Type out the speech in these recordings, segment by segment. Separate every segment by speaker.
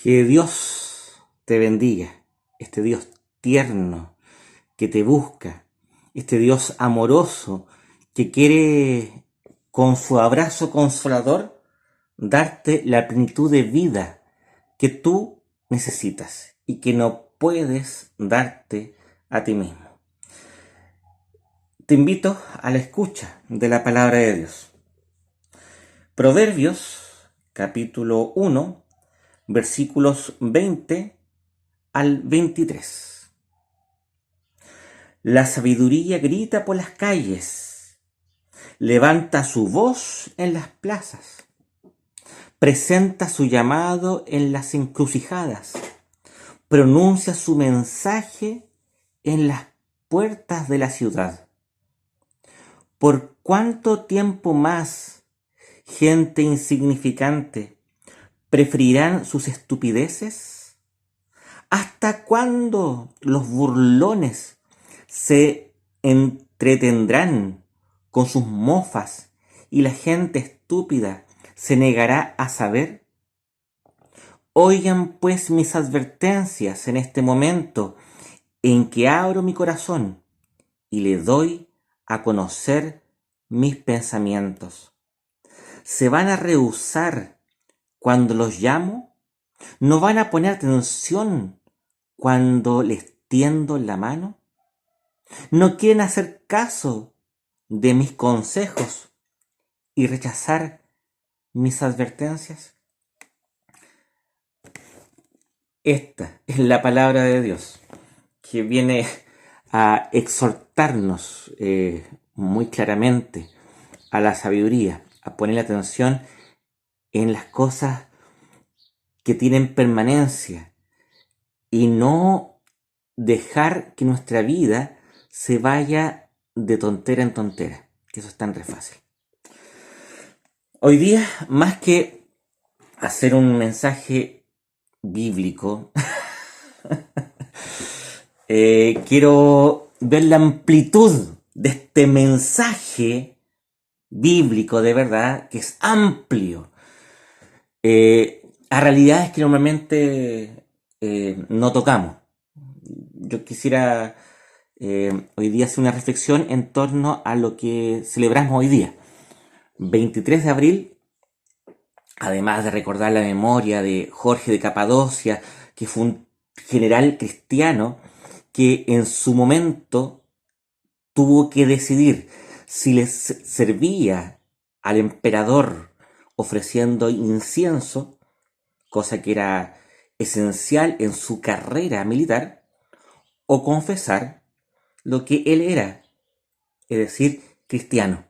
Speaker 1: Que Dios te bendiga, este Dios tierno que te busca, este Dios amoroso que quiere con su abrazo consolador darte la plenitud de vida que tú necesitas y que no puedes darte a ti mismo. Te invito a la escucha de la palabra de Dios. Proverbios capítulo 1, versículos 20 al 23. La sabiduría grita por las calles, levanta su voz en las plazas, presenta su llamado en las encrucijadas, pronuncia su mensaje en las puertas de la ciudad. ¿Por cuánto tiempo más, gente insignificante, preferirán sus estupideces? ¿Hasta cuándo los burlones se entretendrán con sus mofas y la gente estúpida se negará a saber? Oigan pues mis advertencias en este momento en que abro mi corazón y le doy a conocer mis pensamientos. ¿Se van a rehusar cuando los llamo? ¿No van a poner atención cuando les tiendo la mano? ¿No quieren hacer caso de mis consejos y rechazar mis advertencias? Esta es la palabra de Dios que viene a exhortarnos muy claramente a la sabiduría, a poner la atención en las cosas que tienen permanencia y no dejar que nuestra vida se vaya de tontera en tontera, que eso es tan re fácil. Hoy día, más que hacer un mensaje bíblico, quiero ver la amplitud de este mensaje bíblico de verdad, que es amplio, a realidades que normalmente no tocamos. Yo quisiera hoy día hacer una reflexión en torno a lo que celebramos hoy día, 23 de abril, además de recordar la memoria de Jorge de Capadocia, que fue un general cristiano que en su momento tuvo que decidir si les servía al emperador ofreciendo incienso, cosa que era esencial en su carrera militar, o confesar lo que él era, es decir, cristiano.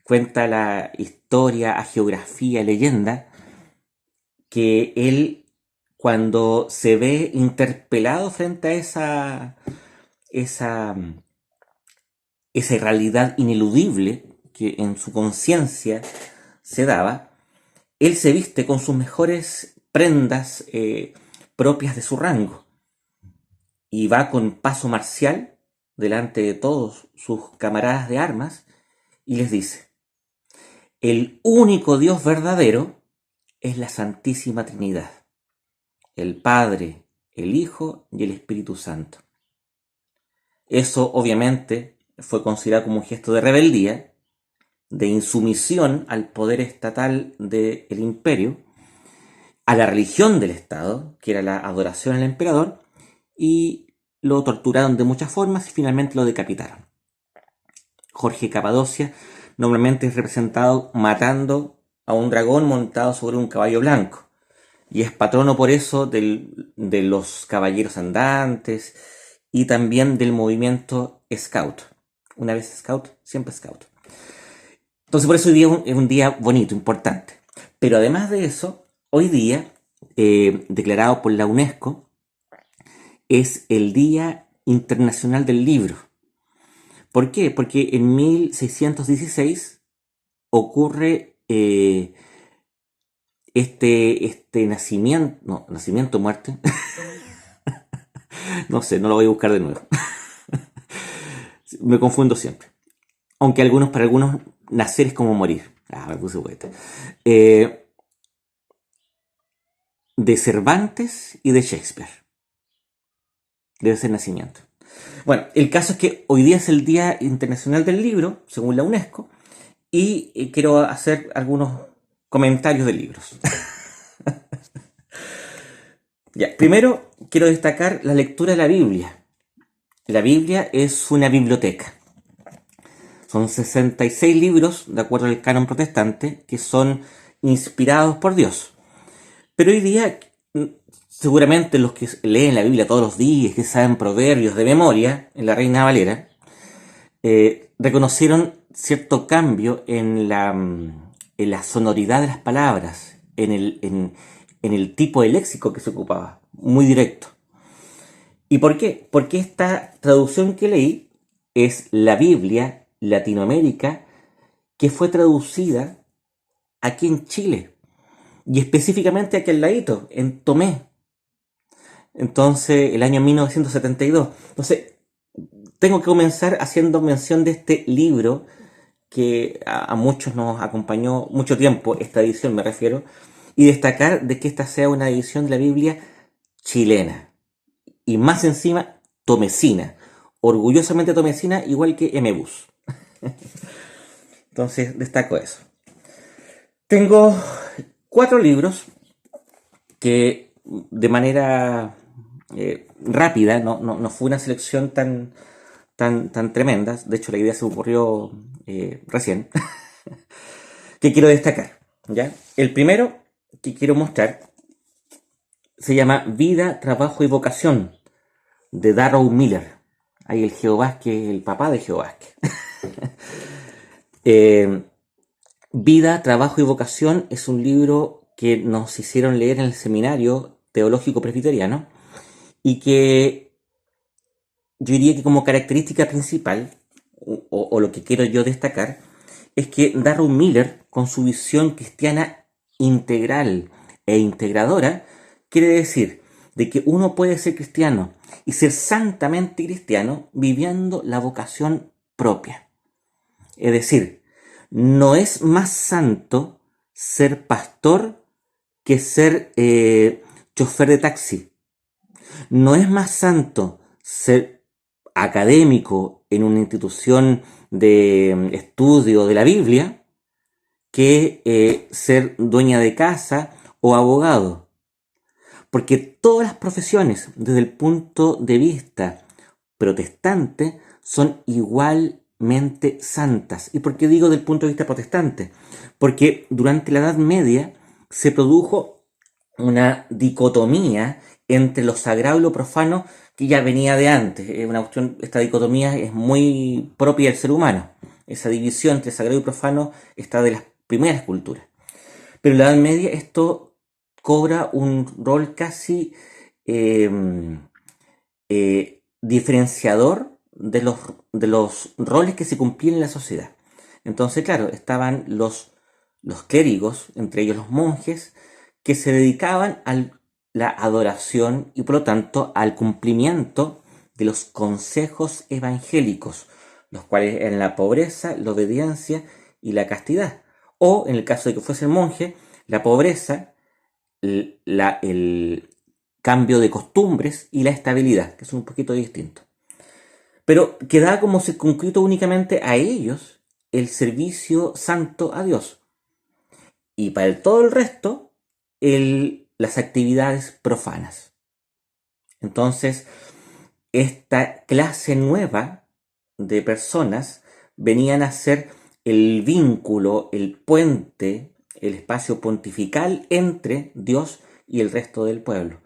Speaker 1: Cuenta la historia, geografía, leyenda, que él, cuando se ve interpelado frente a esa realidad ineludible que en su conciencia se daba, él se viste con sus mejores prendas propias de su rango y va con paso marcial delante de todos sus camaradas de armas y les dice: el único Dios verdadero es la Santísima Trinidad, el Padre, el Hijo y el Espíritu Santo. Eso obviamente fue considerado como un gesto de rebeldía, de insumisión al poder estatal del imperio, a la religión del Estado, que era la adoración al emperador, y lo torturaron de muchas formas y finalmente lo decapitaron. Jorge Capadocia normalmente es representado matando a un dragón montado sobre un caballo blanco, y es patrono por eso de los caballeros andantes y también del movimiento Scout. Una vez Scout, siempre Scout. Entonces por eso hoy día es un día bonito, importante. Pero además de eso, hoy día, declarado por la UNESCO, es el Día Internacional del Libro. ¿Por qué? Porque en 1616 ocurre este nacimiento, muerte. No sé, no lo voy a buscar de nuevo. Me confundo siempre. Aunque para algunos nacer es como morir. Me puse poeta. de Cervantes y de Shakespeare. Debe ser nacimiento. Bueno, el caso es que hoy día es el Día Internacional del Libro, según la UNESCO, y quiero hacer algunos comentarios de libros. Ya, primero quiero destacar la lectura de la Biblia. La Biblia es una biblioteca. Son 66 libros, de acuerdo al canon protestante, que son inspirados por Dios. Pero hoy día, seguramente los que leen la Biblia todos los días, que saben proverbios de memoria, en la Reina Valera, reconocieron cierto cambio en la sonoridad de las palabras, en el tipo de léxico que se ocupaba, muy directo. ¿Y por qué? Porque esta traducción que leí es la Biblia Latinoamérica que fue traducida aquí en Chile y específicamente aquí al ladito, en Tomé. Entonces, el año 1972. Entonces, tengo que comenzar haciendo mención de este libro que a muchos nos acompañó mucho tiempo, esta edición me refiero, y destacar de que esta sea una edición de la Biblia chilena. Y más encima, tomecina. Orgullosamente tomecina, igual que M-Bus. Entonces, destaco eso. Tengo 4 libros que de manera rápida, no fue una selección tan tremenda, de hecho la idea se me ocurrió recién, que quiero destacar. ¿Ya? El primero que quiero mostrar se llama Vida, Trabajo y Vocación, de Darrow Miller. Ahí el Geo Vázquez, el papá de Geo Vázquez. Vida, Trabajo y Vocación es un libro que nos hicieron leer en el seminario teológico presbiteriano y que yo diría que como característica principal, o lo que quiero yo destacar, es que Darrow Miller, con su visión cristiana integral e integradora, quiere decir de que uno puede ser cristiano y ser santamente cristiano viviendo la vocación propia. Es decir, no es más santo ser pastor que ser chofer de taxi. No es más santo ser académico en una institución de estudio de la Biblia que ser dueña de casa o abogado. Porque todas las profesiones, desde el punto de vista protestante, son igualmente santas. ¿Y por qué digo del punto de vista protestante? Porque durante la Edad Media se produjo una dicotomía entre lo sagrado y lo profano que ya venía de antes. Esta dicotomía es muy propia del ser humano. Esa división entre sagrado y profano está de las primeras culturas. Pero en la Edad Media esto cobra un rol casi diferenciador de los roles que se cumplían en la sociedad. Entonces, claro, estaban los clérigos, entre ellos los monjes, que se dedicaban a la adoración y por lo tanto al cumplimiento de los consejos evangélicos, los cuales eran la pobreza, la obediencia y la castidad. O, en el caso de que fuese el monje, la pobreza, el cambio de costumbres y la estabilidad, que son un poquito distintos. Pero quedaba como circunscrito únicamente a ellos el servicio santo a Dios. Y para todo el resto, las actividades profanas. Entonces, esta clase nueva de personas venían a ser el vínculo, el puente, el espacio pontifical entre Dios y el resto del pueblo.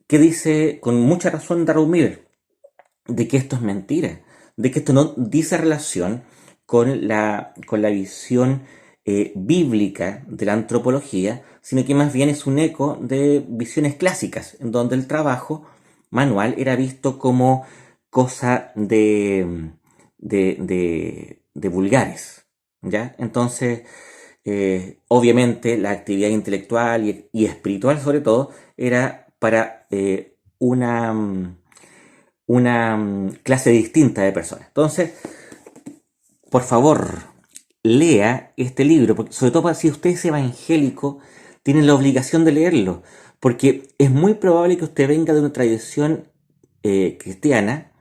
Speaker 1: Que dice con mucha razón Darrow Miller de que esto es mentira, de que esto no dice relación con la visión bíblica de la antropología, sino que más bien es un eco de visiones clásicas, en donde el trabajo manual era visto como cosa de vulgares, ¿ya? Entonces, obviamente la actividad intelectual y espiritual sobre todo era para una clase distinta de personas. Entonces, por favor, lea este libro, porque sobre todo si usted es evangélico, tienen la obligación de leerlo, porque es muy probable que usted venga de una tradición cristiana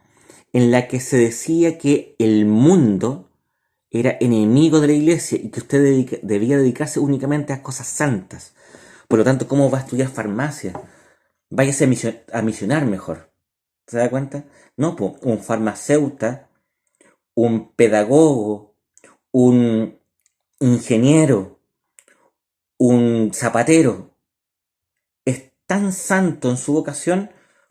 Speaker 1: en la que se decía que el mundo era enemigo de la iglesia y que usted debía dedicarse únicamente a cosas santas. Por lo tanto, ¿cómo va a estudiar farmacia? Váyase a misionar mejor. ¿Se da cuenta? No, pues, un farmacéutico, un pedagogo, un ingeniero, un zapatero, es tan santo en su vocación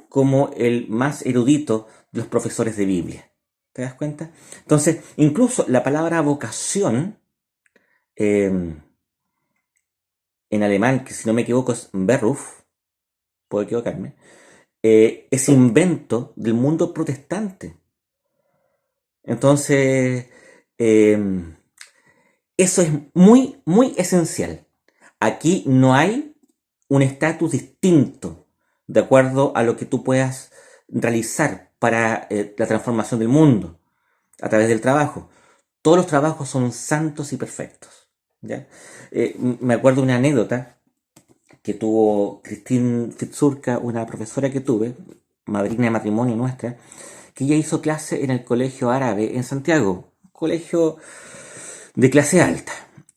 Speaker 1: como el más erudito de los profesores de Biblia. ¿Te das cuenta? Entonces, incluso la palabra vocación, eh, en alemán, que si no me equivoco es Beruf, puedo equivocarme, es invento del mundo protestante. Entonces, eh, eso es muy, muy esencial. Aquí no hay un estatus distinto de acuerdo a lo que tú puedas realizar para la transformación del mundo a través del trabajo. Todos los trabajos son santos y perfectos. ¿Ya? Me acuerdo de una anécdota que tuvo Christine Fitzurka, una profesora que tuve, madrina de matrimonio nuestra, que ella hizo clase en el colegio árabe en Santiago, colegio de clase alta.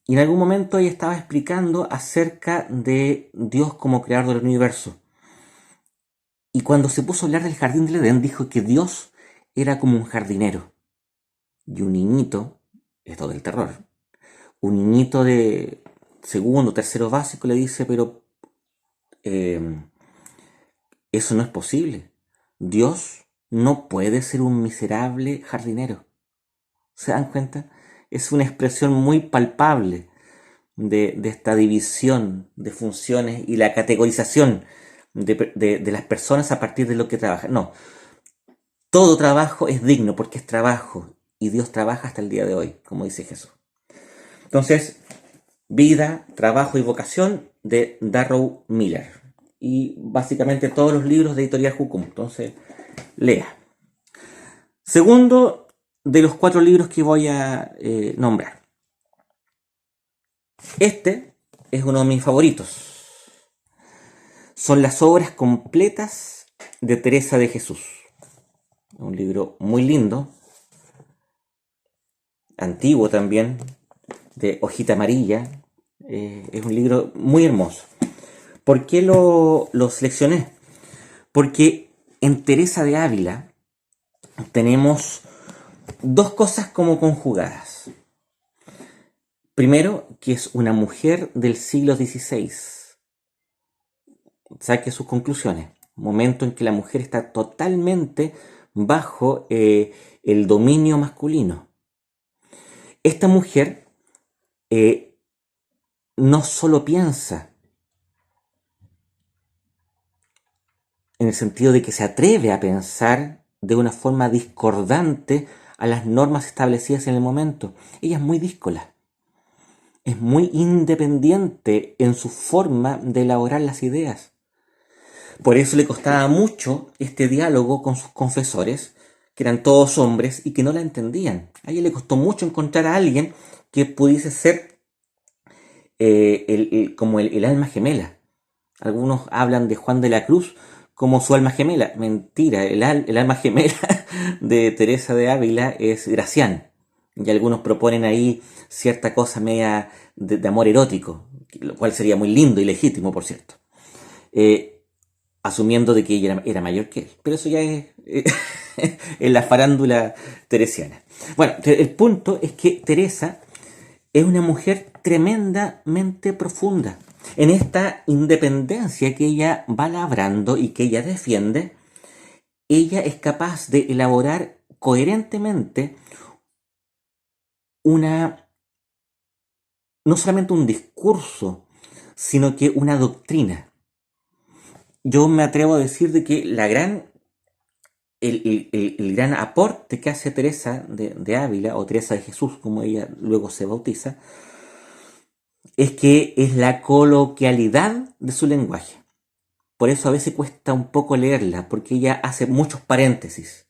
Speaker 1: Y en algún momento ella estaba explicando acerca de Dios como creador del universo. Y cuando se puso a hablar del jardín del Edén, dijo que Dios era como un jardinero. Y un niñito, esto del terror, un niñito de segundo, tercero básico le dice, pero eh, eso no es posible. Dios no puede ser un miserable jardinero. ¿Se dan cuenta? Es una expresión muy palpable de esta división de funciones y la categorización de las personas a partir de lo que trabajan. No, todo trabajo es digno porque es trabajo y Dios trabaja hasta el día de hoy, como dice Jesús. Entonces, Vida, Trabajo y Vocación de Darrow Miller. Y básicamente todos los libros de Editorial Jucum. Entonces, lea. Segundo de los 4 libros que voy a nombrar. Este es uno de mis favoritos. Son las obras completas de Teresa de Jesús. Un libro muy lindo, antiguo también, de hojita amarilla. Es un libro muy hermoso. ¿Por qué lo seleccioné? Porque en Teresa de Ávila tenemos 2 cosas como conjugadas. Primero, que es una mujer del siglo XVI. Saque sus conclusiones. Momento en que la mujer está totalmente bajo el dominio masculino. Esta mujer no solo piensa, en el sentido de que se atreve a pensar de una forma discordante a las normas establecidas en el momento. Ella es muy díscola, es muy independiente en su forma de elaborar las ideas. Por eso le costaba mucho este diálogo con sus confesores, que eran todos hombres y que no la entendían. A ella le costó mucho encontrar a alguien que pudiese ser como el alma gemela. Algunos hablan de Juan de la Cruz como su alma gemela. Mentira, el alma gemela de Teresa de Ávila es Gracián. Y algunos proponen ahí cierta cosa media de amor erótico, lo cual sería muy lindo y legítimo, por cierto. Asumiendo de que ella era mayor que él. Pero eso ya es en la farándula teresiana. Bueno, el punto es que Teresa es una mujer tremendamente profunda. En esta independencia que ella va labrando y que ella defiende, ella es capaz de elaborar coherentemente no solamente un discurso, sino que una doctrina. Yo me atrevo a decir de que el gran aporte que hace Teresa de Ávila, o Teresa de Jesús, como ella luego se bautiza, es que es la coloquialidad de su lenguaje. Por eso a veces cuesta un poco leerla, porque ella hace muchos paréntesis.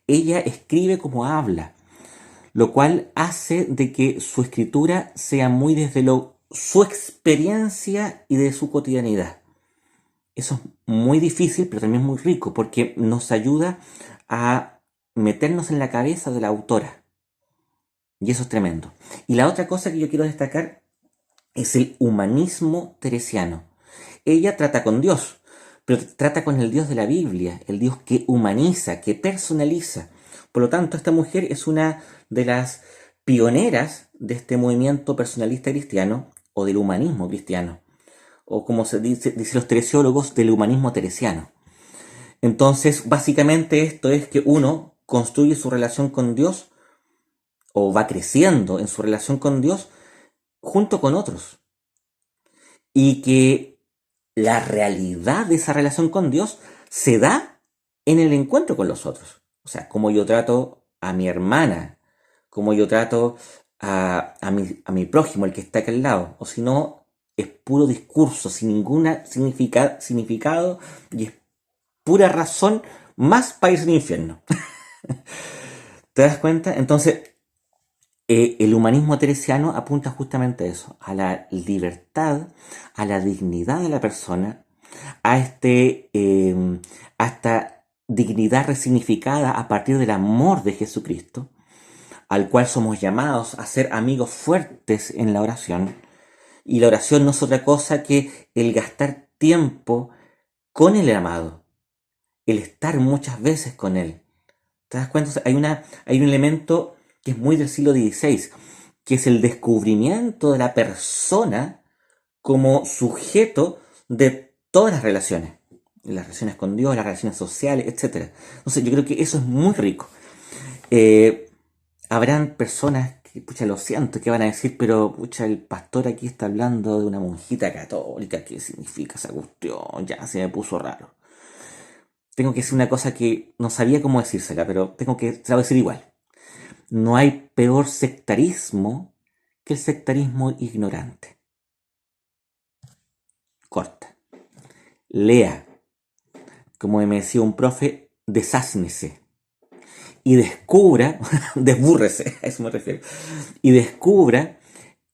Speaker 1: Ella escribe como habla, lo cual hace de que su escritura sea muy desde lo su experiencia y de su cotidianidad. Eso es muy difícil, pero también muy rico, porque nos ayuda a meternos en la cabeza de la autora. Y eso es tremendo. Y la otra cosa que yo quiero destacar es el humanismo teresiano. Ella trata con Dios, pero trata con el Dios de la Biblia, el Dios que humaniza, que personaliza. Por lo tanto, esta mujer es una de las pioneras de este movimiento personalista cristiano o del humanismo cristiano, o como se dice, dicen los teresiólogos, del humanismo teresiano. Entonces, básicamente esto es que uno construye su relación con Dios o va creciendo en su relación con Dios junto con otros. Y que la realidad de esa relación con Dios se da en el encuentro con los otros. O sea, como yo trato a mi hermana, como yo trato a mi prójimo, el que está aquí al lado. O si no, es puro discurso, sin ningún significado y es pura razón más para irse al infierno. ¿Te das cuenta? Entonces, el humanismo teresiano apunta justamente a eso, a la libertad, a la dignidad de la persona, a esta dignidad resignificada a partir del amor de Jesucristo, al cual somos llamados a ser amigos fuertes en la oración. Y la oración no es otra cosa que el gastar tiempo con el amado, el estar muchas veces con él. ¿Te das cuenta? O sea, hay un elemento que es muy del siglo XVI, que es el descubrimiento de la persona como sujeto de todas las relaciones con Dios, las relaciones sociales, etcétera. Entonces yo creo que eso es muy rico. Eh, Habrán personas que, pucha, lo siento, que van a decir, pero, pucha, el pastor aquí está hablando de una monjita católica, ¿qué significa esa cuestión? Ya se me puso raro. Tengo que decir una cosa que no sabía cómo decírsela, pero tengo que, te la voy a decir igual. No hay peor sectarismo que el sectarismo ignorante. Corta. Lea, como me decía un profe, desásnese y descubra, desbúrrese, a eso me refiero, y descubra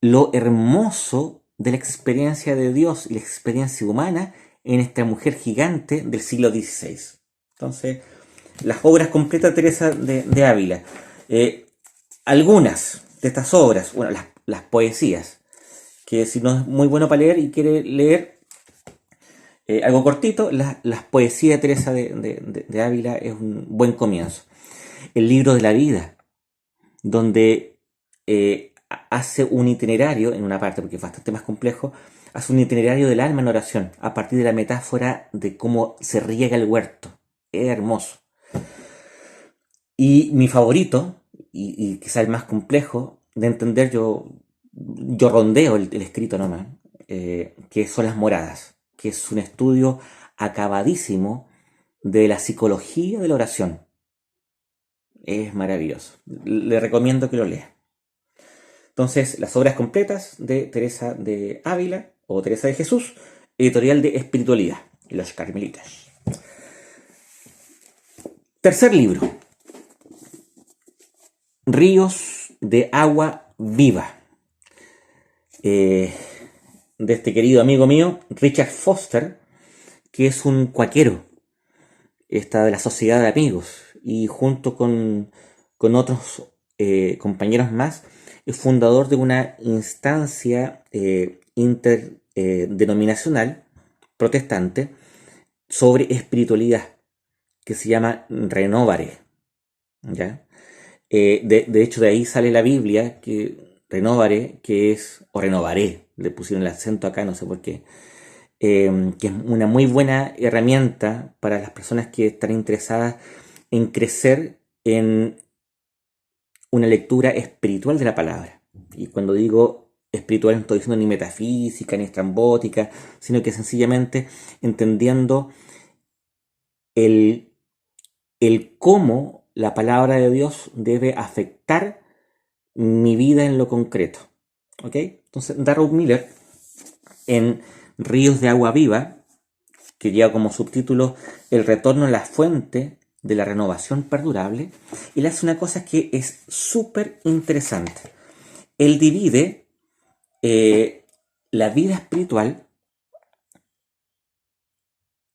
Speaker 1: lo hermoso de la experiencia de Dios y la experiencia humana en esta mujer gigante del siglo XVI. Entonces, las obras completas de Teresa de Ávila. Eh, Algunas de estas obras, bueno, las poesías, que si no es muy bueno para leer y quiere leer algo cortito, las poesías de Teresa de Ávila es un buen comienzo. El libro de la vida, donde hace un itinerario, en una parte, porque es bastante más complejo, hace un itinerario del alma en oración, a partir de la metáfora de cómo se riega el huerto. Es hermoso. Y mi favorito, y quizá el más complejo de entender, yo rondeo el escrito nomás, que son las moradas, que es un estudio acabadísimo de la psicología de la oración. Es maravilloso. Le recomiendo que lo lea. Entonces, las obras completas de Teresa de Ávila o Teresa de Jesús, editorial de Espiritualidad, Los Carmelitas. Tercer libro, Ríos de agua viva, de este querido amigo mío, Richard Foster, que es un cuaquero, está de la Sociedad de Amigos, y junto con otros compañeros más, es fundador de una instancia interdenominacional protestante sobre espiritualidad, que se llama Renovare, ¿ya? De hecho, de ahí sale la Biblia, que Renovare, que es, o Renovaré, le pusieron el acento acá, no sé por qué, que es una muy buena herramienta para las personas que están interesadas en crecer en una lectura espiritual de la palabra. Y cuando digo espiritual no estoy diciendo ni metafísica, ni estrambótica, sino que sencillamente entendiendo el, el cómo la palabra de Dios debe afectar mi vida en lo concreto. ¿Ok? Entonces, Darrow Miller, en Ríos de Agua Viva, que lleva como subtítulo El retorno a la fuente de la renovación perdurable, él hace una cosa que es súper interesante. Él divide la vida espiritual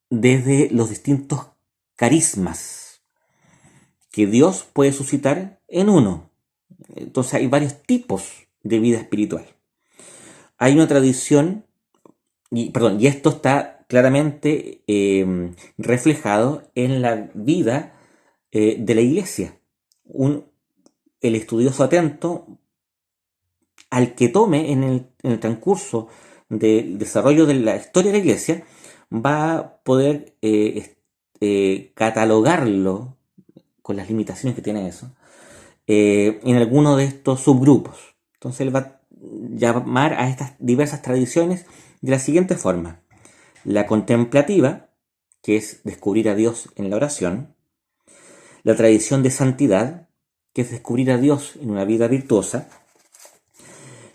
Speaker 1: desde los distintos carismas que Dios puede suscitar en uno. Entonces hay varios tipos de vida espiritual. Hay una tradición, y esto está claramente reflejado en la vida de la iglesia. El estudioso atento, al que tome en el transcurso del desarrollo de la historia de la iglesia, va a poder catalogarlo, con las limitaciones que tiene eso, en alguno de estos subgrupos. Entonces él va a llamar a estas diversas tradiciones de la siguiente forma: la contemplativa, que es descubrir a Dios en la oración; la tradición de santidad, que es descubrir a Dios en una vida virtuosa;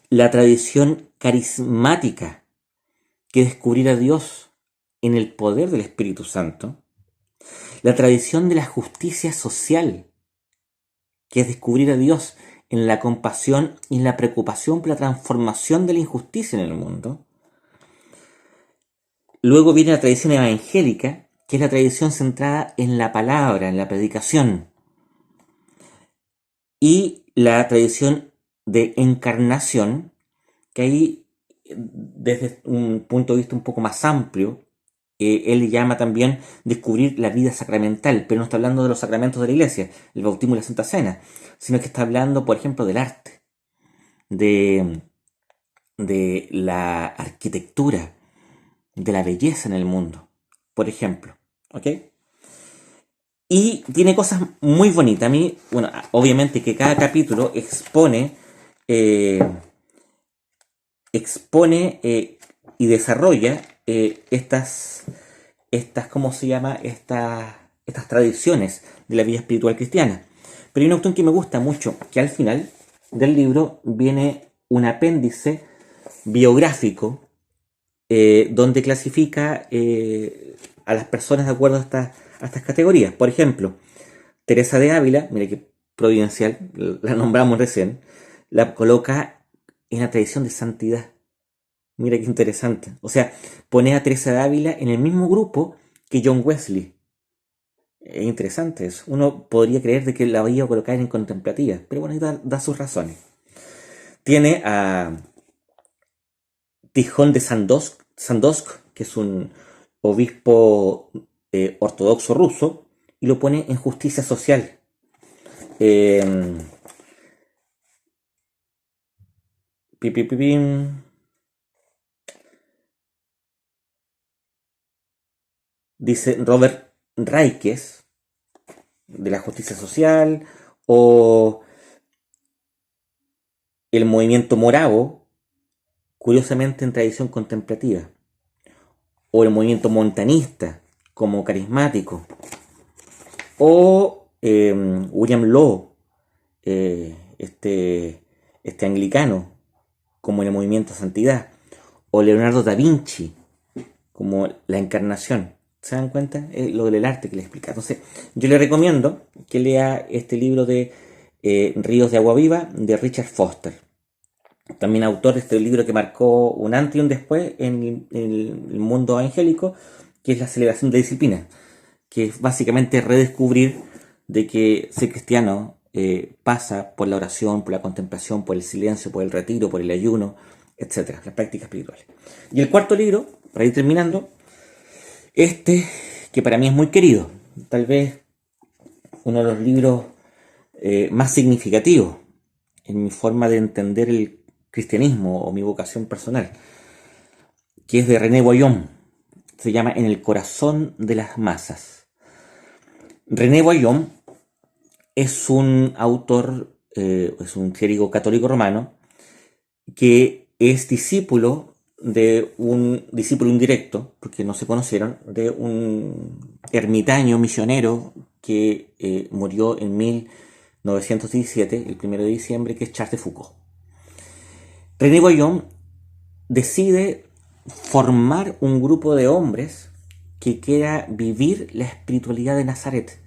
Speaker 1: la tradición carismática, que es descubrir a Dios en el poder del Espíritu Santo; la tradición de la justicia social, que es descubrir a Dios en la compasión y en la preocupación por la transformación de la injusticia en el mundo. Luego viene la tradición evangélica, que es la tradición centrada en la palabra, en la predicación. Y la tradición de encarnación, que ahí, desde un punto de vista un poco más amplio, él llama también descubrir la vida sacramental, pero no está hablando de los sacramentos de la iglesia, el bautismo y la Santa Cena, sino que está hablando, por ejemplo, del arte, de, de la arquitectura, de la belleza en el mundo, por ejemplo. ¿Ok? Y tiene cosas muy bonitas. A mí, bueno, obviamente que cada capítulo eh, expone y desarrolla ¿cómo se llama? Estas tradiciones de la vida espiritual cristiana. Pero hay una cuestión que me gusta mucho, que al final del libro viene un apéndice biográfico donde clasifica a las personas de acuerdo a estas categorías. Por ejemplo, Teresa de Ávila, mire que providencial, la nombramos recién, la coloca en la tradición de santidad. Mira qué interesante. O sea, pone a Teresa de Ávila en el mismo grupo que John Wesley. Es interesante eso. Uno podría creer de que la iba a colocar en contemplativa, pero bueno, ahí da sus razones. Tiene a Tijón de Sandosk, que es un obispo ortodoxo ruso, y lo pone en justicia social. Eh, pi, pi, pi, pim. Dice Robert Ríquez, de la justicia social, o el movimiento moravo, curiosamente en tradición contemplativa, o el movimiento montanista, como carismático, o William Law, este anglicano, como en el movimiento santidad, o Leonardo da Vinci, como la encarnación. ¿Se dan cuenta? Lo del arte que le explica. Entonces, yo le recomiendo que lea este libro de Ríos de Agua Viva, de Richard Foster. También autor de este libro que marcó un antes y un después en el mundo evangélico, que es la celebración de disciplina, que es básicamente redescubrir de que ser cristiano pasa por la oración, por la contemplación, por el silencio, por el retiro, por el ayuno, etcétera, las prácticas espirituales. Y el cuarto libro, para ir terminando, que para mí es muy querido, tal vez uno de los libros más significativos en mi forma de entender el cristianismo o mi vocación personal, que es de René Guayon. Se llama En el corazón de las masas. René Guayon es un autor, es un clérigo católico romano que es discípulo indirecto, porque no se conocieron, de un ermitaño misionero que murió en 1917, el 1 de diciembre, que es Charles de Foucault. René Guayon decide formar un grupo de hombres que quiera vivir la espiritualidad de Nazaret.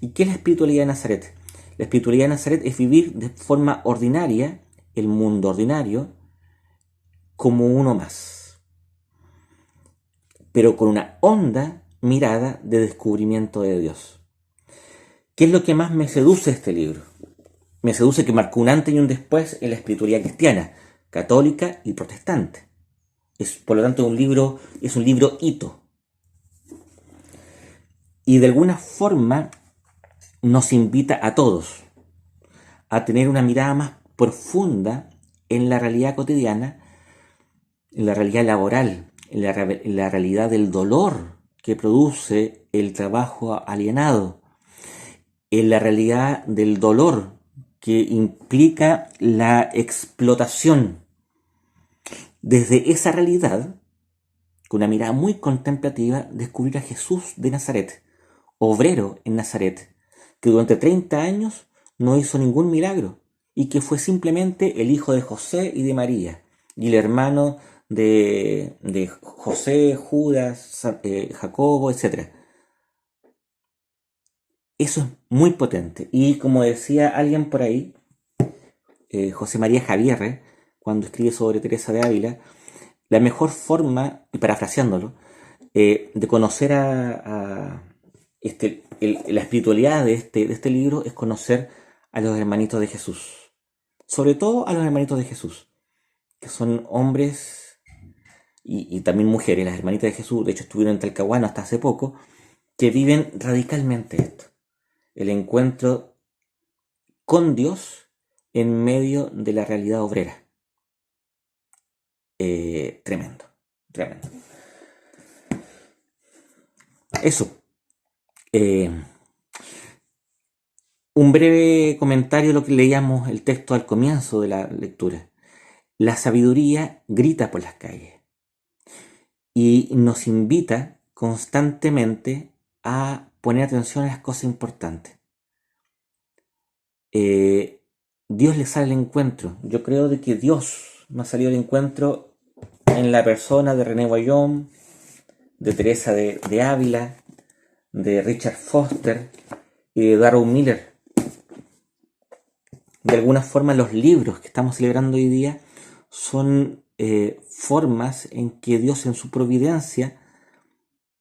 Speaker 1: ¿Y qué es la espiritualidad de Nazaret? La espiritualidad de Nazaret es vivir de forma ordinaria el mundo ordinario, como uno más, pero con una honda mirada de descubrimiento de Dios. ¿Qué es lo que más me seduce de este libro? Me seduce que marcó un antes y un después en la espiritualidad cristiana, católica y protestante. Por lo tanto, es un libro hito. Y de alguna forma nos invita a todos a tener una mirada más profunda en la realidad cotidiana, en la realidad laboral, en la realidad del dolor que produce el trabajo alienado, en la realidad del dolor que implica la explotación. Desde esa realidad, con una mirada muy contemplativa, descubrir a Jesús de Nazaret, obrero en Nazaret, que durante 30 años no hizo ningún milagro y que fue simplemente el hijo de José y de María y el hermano de José, Judas, Jacobo, etc. Eso es muy potente. Y como decía alguien por ahí, José María Javierre, cuando escribe sobre Teresa de Ávila, la mejor forma, y parafraseándolo, de conocer la espiritualidad de este libro es conocer a los hermanitos de Jesús. Sobre todo a los hermanitos de Jesús, que son hombres y también mujeres, las hermanitas de Jesús, de hecho estuvieron en Talcahuano hasta hace poco, que viven radicalmente esto, el encuentro con Dios en medio de la realidad obrera. Tremendo, tremendo. Eso. Eh, un breve comentario de lo que leíamos el texto al comienzo de la lectura. La sabiduría grita por las calles y nos invita constantemente a poner atención a las cosas importantes. Dios le sale al encuentro. Yo creo de que Dios me ha salido al encuentro en la persona de René Guayón, de Teresa de Ávila, de Richard Foster y de Darrow Miller. De alguna forma los libros que estamos celebrando hoy día son formas en que Dios en su providencia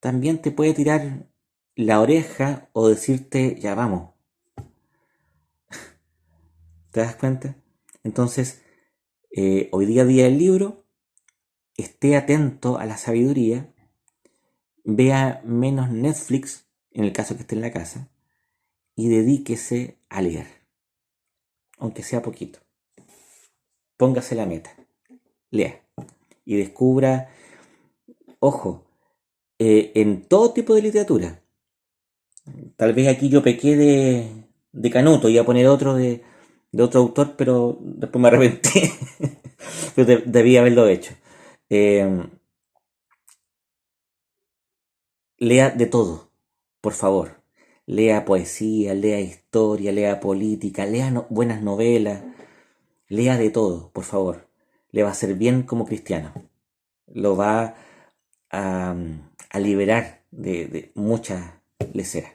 Speaker 1: también te puede tirar la oreja o decirte ya vamos. ¿Te das cuenta? Entonces, hoy día del libro, esté atento a la sabiduría, vea menos Netflix, en el caso que esté en la casa, y dedíquese a leer, aunque sea poquito. Póngase la meta, lea y descubra, ojo, en todo tipo de literatura. Tal vez aquí yo pequé de Canuto, iba a poner otro de otro autor, pero después me arrepentí. Pero debía haberlo hecho. Eh, Lea de todo, por favor. Lea poesía, lea historia, lea política, lea buenas novelas. Lea de todo, por favor. Le va a hacer bien como cristiano. Lo va a liberar de muchas leceras.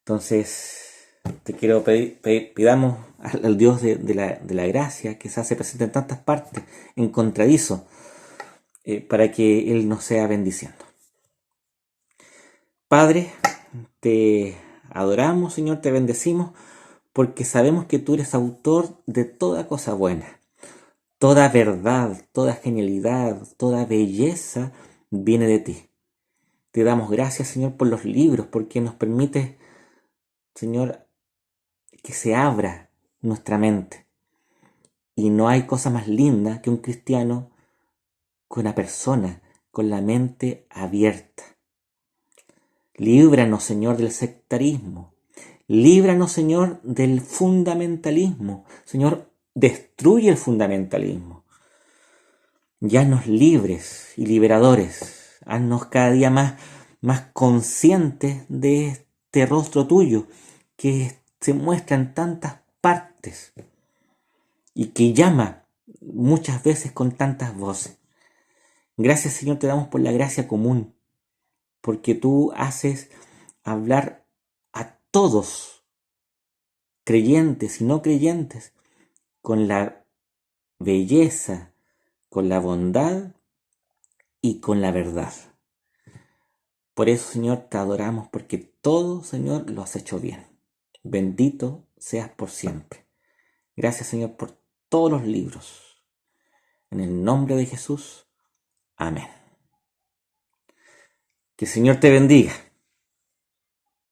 Speaker 1: Entonces, te quiero pedir, pidamos al Dios de la gracia que se hace presente en tantas partes, encontradizo, para que Él nos sea bendiciendo. Padre, te adoramos, Señor, te bendecimos, porque sabemos que tú eres autor de toda cosa buena. Toda verdad, toda genialidad, toda belleza viene de ti. Te damos gracias, Señor, por los libros, porque nos permite, Señor, que se abra nuestra mente. Y no hay cosa más linda que un cristiano con una persona con la mente abierta. Líbranos, Señor, del sectarismo. Líbranos, Señor, del fundamentalismo. Señor, destruye el fundamentalismo. Y haznos libres y liberadores. Haznos cada día más conscientes de este rostro tuyo que se muestra en tantas partes y que llama muchas veces con tantas voces. Gracias, Señor, te damos por la gracia común, porque tú haces hablar a todos, creyentes y no creyentes, con la belleza, con la bondad y con la verdad. Por eso, Señor, te adoramos porque todo, Señor, lo has hecho bien. Bendito seas por siempre. Gracias, Señor, por todos los libros. En el nombre de Jesús. Amén. Que el Señor te bendiga.